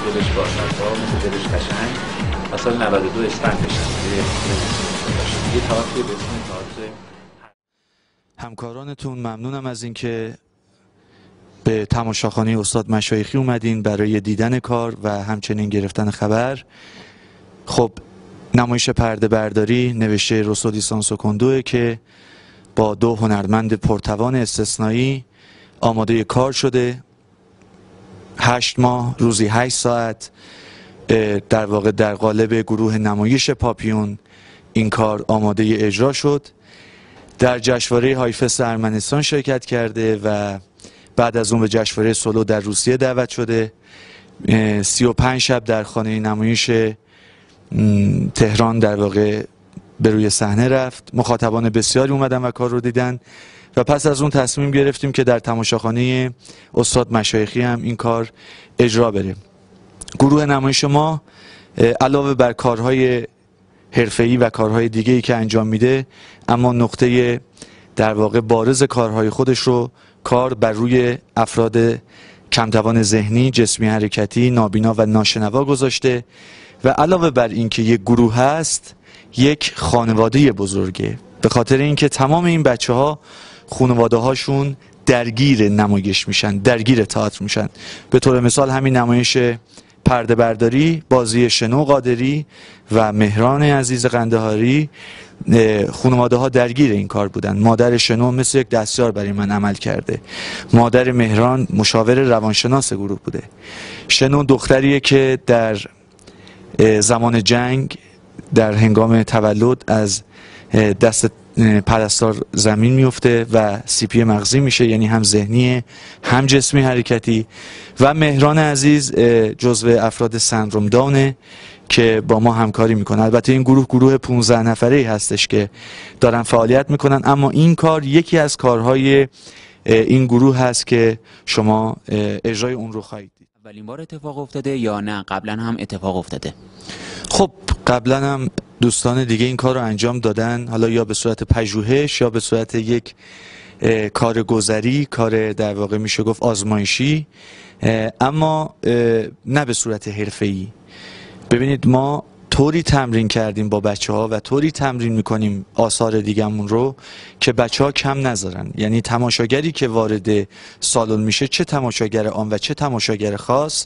دلش باصفا، مثل دلش قشنگ و سال 92 اسفند بشن یه تئاتری به اسم تئاتر. همکارانتون ممنونم از اینکه به تماشاخانه استاد مشایخی اومدین برای دیدن کار و همچنین گرفتن خبر. خب نمایش پرده برداری نوشته روسو دی سانسوکوندوه که با 2 هنرمند پرتوان استثنایی آماده کار شده. 8 ماه روزی 8 ساعت در واقع در قالب گروه نمایش پاپیون این کار آماده اجرا شد. در جشنواره هایفست ارمنستان شرکت کرده و بعد از اون به جشنواره سولو در روسیه دعوت شده. 35 شب در خانه نمایش تهران در واقع به روی صحنه رفت. مخاطبان بسیاری اومدن و کار رو دیدن و پس از اون تصمیم گرفتیم که در تماشاخانه استاد مشایخی هم این کار اجرا بره. گروه نمایش ما علاوه بر کارهای حرفه‌ای و کارهای دیگه‌ای که انجام میده، اما نقطه در واقع بارز کارهای خودش رو کار بر روی افراد کمتوان ذهنی، جسمی حرکتی، نابینا و ناشنوا گذاشته و علاوه بر اینکه یک گروه هست، یک خانواده بزرگه، به خاطر اینکه تمام این بچه‌ها خانواده هاشون درگیر نمایش میشن، درگیر تئاتر میشن. به طور مثال همین نمایش پرده برداری، بازی شنو قادری و مهران عزیز قندهاری، خانواده ها درگیر این کار بودن. مادر شنو مثل یک دستیار برای من عمل کرده. مادر مهران مشاور روانشناس گروه بوده. شنو دختریه که در زمان جنگ در هنگام تولد از دست پرستار زمین میفته و سیپی مغزی میشه، یعنی هم ذهنی هم جسمی حرکتی. و مهران عزیز جزو افراد سندروم داونه که با ما همکاری میکنه. البته این گروه 15 نفره‌ای هستش که دارن فعالیت میکنن، اما این کار یکی از کارهای این گروه هست که شما اجرای اون رو خواهید دید. اولین بار اتفاق افتاده یا نه قبلا هم اتفاق افتاده؟ خب قبلا هم دوستان دیگه این کار رو انجام دادن، حالا یا به صورت پژوهش یا به صورت یک کار گذری، کار در واقع میشه گفت آزمایشی، اما نه به صورت حرفه‌ای. ببینید ما طوری تمرین کردیم با بچه‌ها و طوری تمرین میکنیم آثار دیگمون رو که بچه‌ها کم نذارن. یعنی تماشاگری که وارد سالن میشه، چه تماشاگر عام و چه تماشاگر خاص،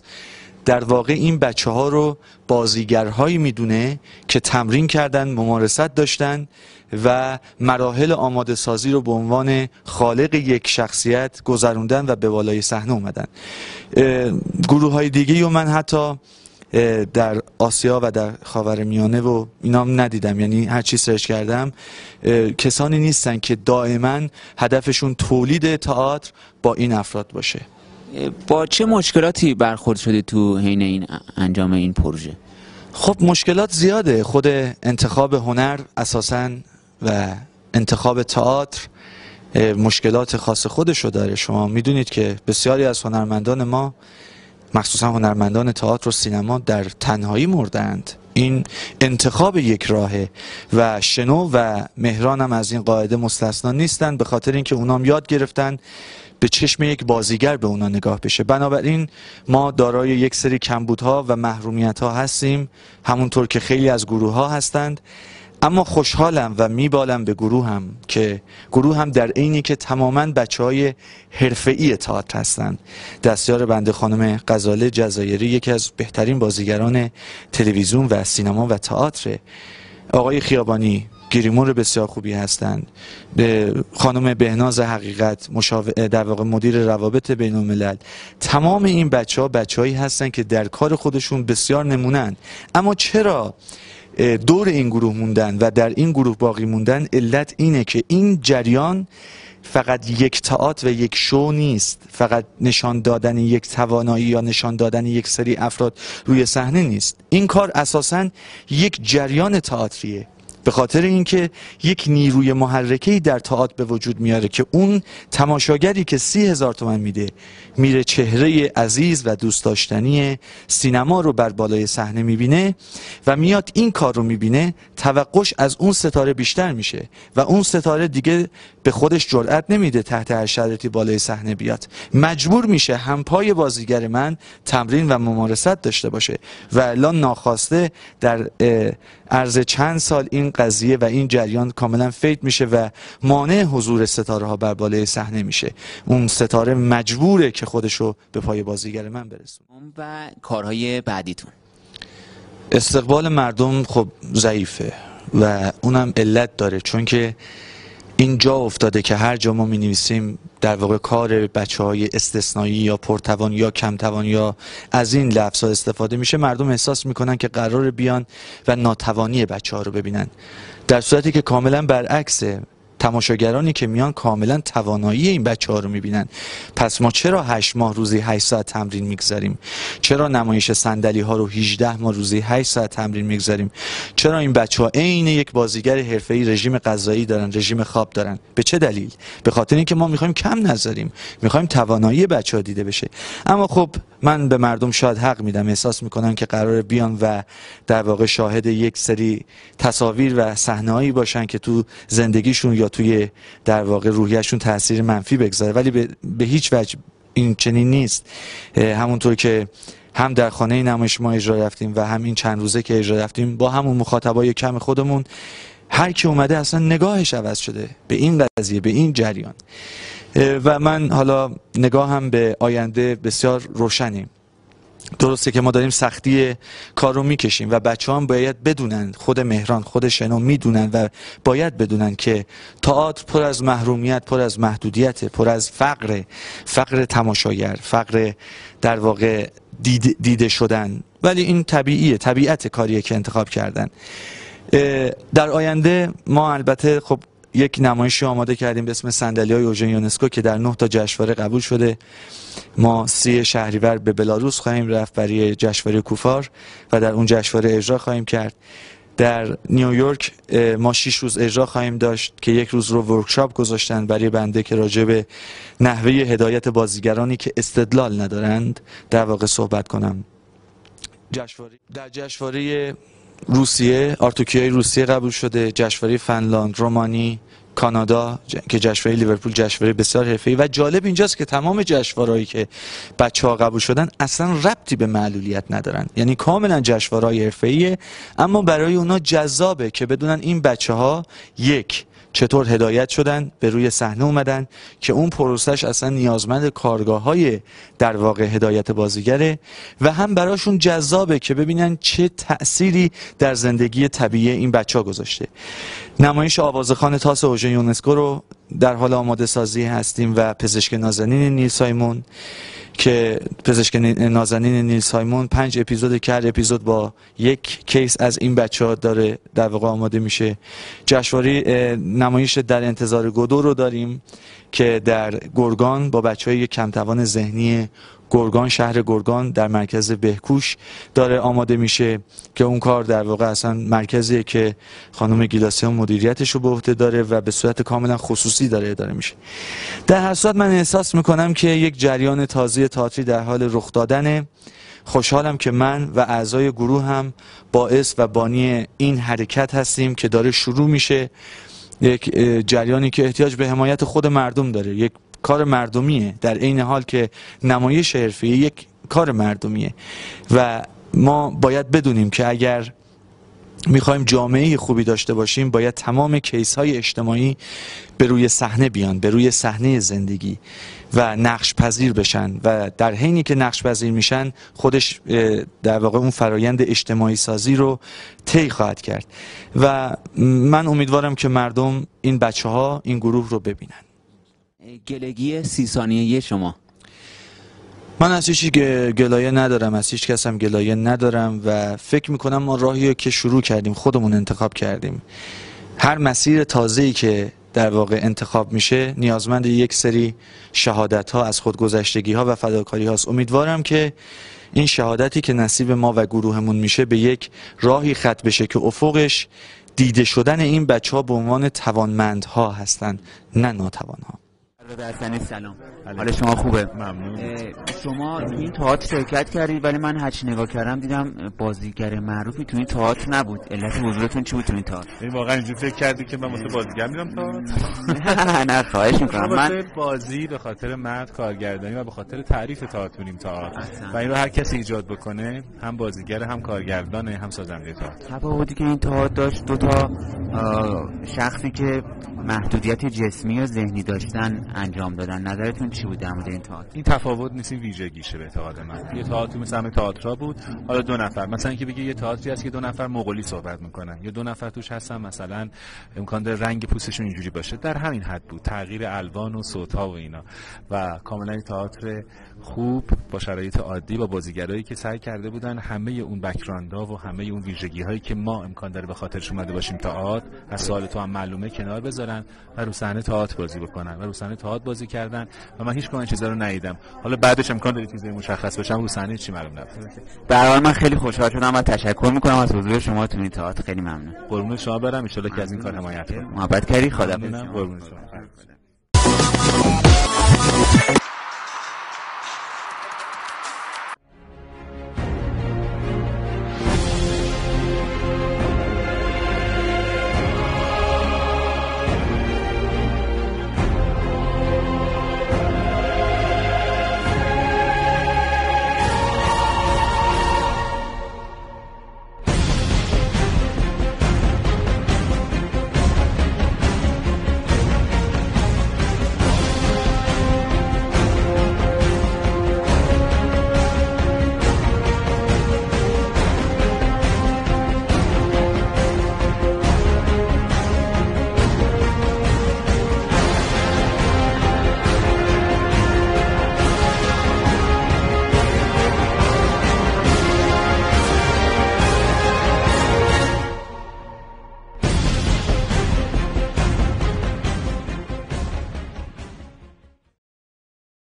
در واقع این بچه‌ها رو بازیگرهایی میدونه که تمرین کردن، ممارست داشتن و مراحل آماده سازی رو به عنوان خالق یک شخصیت گذروندن و به بالای صحنه اومدن. گروه‌های دیگه‌ای و من حتی در آسیا و در خاورمیانه و اینا ندیدم، یعنی هر چی سرچ کردم کسانی نیستن که دائما هدفشون تولید تئاتر با این افراد باشه. با چه مشکلاتی برخورد شدی تو حین این انجام این پروژه؟ خب مشکلات زیاده. خود انتخاب هنر اساساً و انتخاب تئاتر مشکلات خاص خودشو داره. شما میدونید که بسیاری از هنرمندان ما، مخصوصا هنرمندان تئاتر و سینما، در تنهایی مردند. این انتخاب یک راهه و شنو و مهران هم از این قاعده مستثنا نیستن، به خاطر اینکه اونام یاد گرفتن به چشم یک بازیگر به اونا نگاه بشه. بنابراین ما دارای یک سری کمبودها و محرومیت‌ها هستیم، همونطور که خیلی از گروه‌ها هستند. اما خوشحالم و میبالم به گروه هم در عینی که تماما بچه‌های حرفه‌ای تئاتر هستند. دستیار بنده خانم غزاله جزایری یکی از بهترین بازیگران تلویزیون و سینما و تئاتر. آقای خیابانی گریمور بسیار خوبی هستند. خانم بهناز حقیقت در واقع مدیر روابط بین الملل. تمام این بچه‌هایی هستند که در کار خودشون بسیار نمونن. اما چرا دور این گروه موندن و در این گروه باقی موندن؟ علت اینه که این جریان فقط یک تئاتر و یک شو نیست، فقط نشان دادن یک توانایی یا نشان دادن یک سری افراد روی صحنه نیست. این کار اساساً یک جریان تئاتریه. به خاطر اینکه یک نیروی محرکه‌ای در تئاتر به وجود میاره که اون تماشاگری که 30,000 تومان میده میره چهره عزیز و دوست داشتنی سینما رو بر بالای صحنه میبینه و میاد این کار رو میبینه، توقعش از اون ستاره بیشتر میشه و اون ستاره دیگه به خودش جرئت نمیده تحت هر شرایطی بالای صحنه بیاد، مجبور میشه همپای بازیگر من تمرین و ممارست داشته باشه و الان ناخواسته در عرض چند سال این قضیه و این جریان کاملا فیت میشه و مانع حضور ستاره ها بر بالای صحنه میشه. اون ستاره مجبوره که خودشو به پای بازیگر من برسونه. و کارهای بعدیتون؟ استقبال مردم خب ضعیفه و اونم علت داره، چون که اینجا افتاده که هر جا ما می نویسیم در واقع کار بچه‌های استثنایی یا پرتوان یا کمتوان یا از این لفظ‌ها استفاده میشه، مردم احساس میکنن که قرار بیان و ناتوانی بچه‌ها رو ببینن، در صورتی که کاملا برعکسه. تماشاگرانی که میان کاملا توانایی این بچه‌ها رو میبینن. پس ما چرا 8 ماه روزی 8 ساعت تمرین میگذاریم؟ چرا نمایش صندلی ها رو 18 ماه روزی 8 ساعت تمرین میگذاریم؟ چرا این بچه‌ها عین یک بازیگر حرفه‌ای رژیم غذایی دارن، رژیم خواب دارن؟ به چه دلیل؟ به خاطر اینکه ما میخوایم کم نذاریم، میخوایم توانایی بچه‌ها دیده بشه. اما خب من به مردم شاید حق میدم، احساس میکنن که قرار بیان و در واقع شاهد یک سری تصاویر و صحنه‌ای باشن که تو زندگیشون یا توی در واقع روحیشون تاثیر منفی بگذاره، ولی به هیچ وجه این چنین نیست. همونطور که هم در خانه نمایش ما اجرا رفتیم و هم این چند روزه که اجرا رفتیم با همون مخاطبای کم خودمون، هر کی اومده اصلا نگاهش عوض شده به این قضیه، به این جریان. و من حالا نگاهم به آینده بسیار روشنیم. درسته که ما داریم سختی کار رو میکشیم و بچه هم باید بدونن، خود مهران، خود شنو میدونن و باید بدونن که تئاتر پر از محرومیت، پر از محدودیت، پر از فقر تماشاگر، فقر در واقع دیده شدن، ولی این طبیعیه، طبیعت کاریه که انتخاب کردن. در آینده ما البته خب یک نمایشی آماده کردیم به اسم صندلی‌های اوژن یونسکو که در 9 تا جشنواره قبول شده. ما 30 شهریور به بلاروس خواهیم رفت برای جشنواره کوفار و در اون جشنواره اجرا خواهیم کرد. در نیویورک ما 6 روز اجرا خواهیم داشت که 1 روز رو ورکشاپ گذاشتن برای بنده که راجع به نحوه هدایت بازیگرانی که استدلال ندارند در واقع صحبت کنم. در جشنواره روسیه، آرتوکیای روسیه قبول شده، جشنواره فنلاند، رومانی، کانادا که جشنواره لیورپول جشنواره بسیار حرفه‌ای و جالب اینجاست که تمام جشنوارهایی که بچه‌ها قبول شدن اصلا ربطی به معلولیت ندارن، یعنی کاملا جشنواره‌های حرفه‌ایه، اما برای اونا جذابه که بدونن این بچه‌ها یک چطور هدایت شدن، به روی صحنه اومدن که اون پروسش اصلا نیازمند کارگاه‌های در واقع هدایت بازیگره و هم براشون جذابه که ببینن چه تأثیری در زندگی طبیعی این بچه‌ها گذاشته. نمایش آوازخوان تاس اوژن یونسکو رو در حال آماده سازی هستیم و پزشک نازنین نیل سایمون که پزشک نازنین نیل سایمون 5 اپیزود که هر اپیزود با یک کیس از این بچه‌ها داره در واقع آماده میشه. جشنواره نمایش در انتظار گودو رو داریم که در گرگان با بچه‌های کمتوان ذهنی گرگان، شهر گرگان در مرکز بهکوش داره آماده میشه که اون کار در واقع اصلا مرکزیه که خانم گیلاسیان مدیریتش رو به عهده داره و به صورت کاملا خصوصی داره اداره میشه. در هر صورت من احساس میکنم که یک جریان تازه تئاتری در حال رخ دادنه. خوشحالم که من و اعضای گروه هم باعث و بانی این حرکت هستیم که داره شروع میشه، یک جریانی که احتیاج به حمایت خود مردم داره، یک کار مردمیه، در عین حال که نمایش حرفه‌ای یک کار مردمیه و ما باید بدونیم که اگر میخوایم جامعه خوبی داشته باشیم باید تمام کیس های اجتماعی به روی صحنه بیان، به روی صحنه زندگی و نقش پذیر بشن و در حینی که نقش پذیر میشن خودش در واقع اون فرایند اجتماعی سازی رو طی خواهد کرد و من امیدوارم که مردم این بچه‌ها این گروه رو ببینن. گلگی 30 ثانیه‌ای شما؟ من از هیچی گلایه ندارم، از هیچ کس هم گلایه ندارم و فکر میکنم ما راهی که شروع کردیم خودمون انتخاب کردیم. هر مسیر تازه‌ای که در واقع انتخاب میشه نیازمند یک سری شهادت ها از خودگذشتگی ها و فداکاری هاست. امیدوارم که این شهادتی که نصیب ما و گروهمون میشه به یک راهی ختم بشه که افقش دیده شدن این بچه ها به عنوان توانمندها هستن، نه ناتوانها. سلام، حال شما خوبه؟ ممنون. شما تو این تئاتر شرکت کردید ولی من هرچی نگاه کردم دیدم بازیگر معروفی تو این تئاتر نبود. علت حضورتون چی بود تو این تئاتر؟ این واقعا اینجوری فکر کردی که من واسه بازیگر میرم تئاتر؟ نه خواهش میکنم. من بازی به خاطر مرد کارگردانی و به خاطر تعریف تئاتر میریم تئاتر و این رو هر کسی ایجاد بکنه، هم بازیگر هم کارگردانه هم سازنده تئاتر. تفاوتی که این تئاتر داشت، دو تا شخصی که محدودیت جسمی یا ذهنی داشتن انجام دادن. نظرتون چی بود در مورد این تئاتر؟ این تفاوت نیست، این ویژگیشه به اعتقاد من. یه تئاتر مثل همه تئاترها بود، حالا دو نفر، مثلا اینکه بگی یه تئاتری هست که دو نفر مغولی صحبت میکنن یا دو نفر توش هستن مثلا امکان داره رنگ پوستشون اینجوری باشه، در همین حد بود، تغییر الوان و صوت‌ها و اینا، و کاملا این تئاتر خوب با شرایط عادی با بازیگرایی که سعی کرده بودن همه اون بک‌گراندها و همه اون ویژگی‌هایی که ما امکان داره به خاطرش اومده باشیم تئاتر از سوال تو هم معلومه کنار بذارن و رو صحنه تئاتر بازی بکنن و رو صحنه تئاتر بازی کردن و من هیچ کدوم این چیزا رو ندیدم. حالا بعدش امکان داره چیزای مشخص بشم، رو صحنه چی معلوم نبود. به هر حال من خیلی خوشحال شدم و تشکر میکنم از حضور شما تو این تئاتر. خیلی ممنون. قربون شما برم، ان شاءالله که از این کار حمایت کنید. محبت کردی. خدا قربون شما.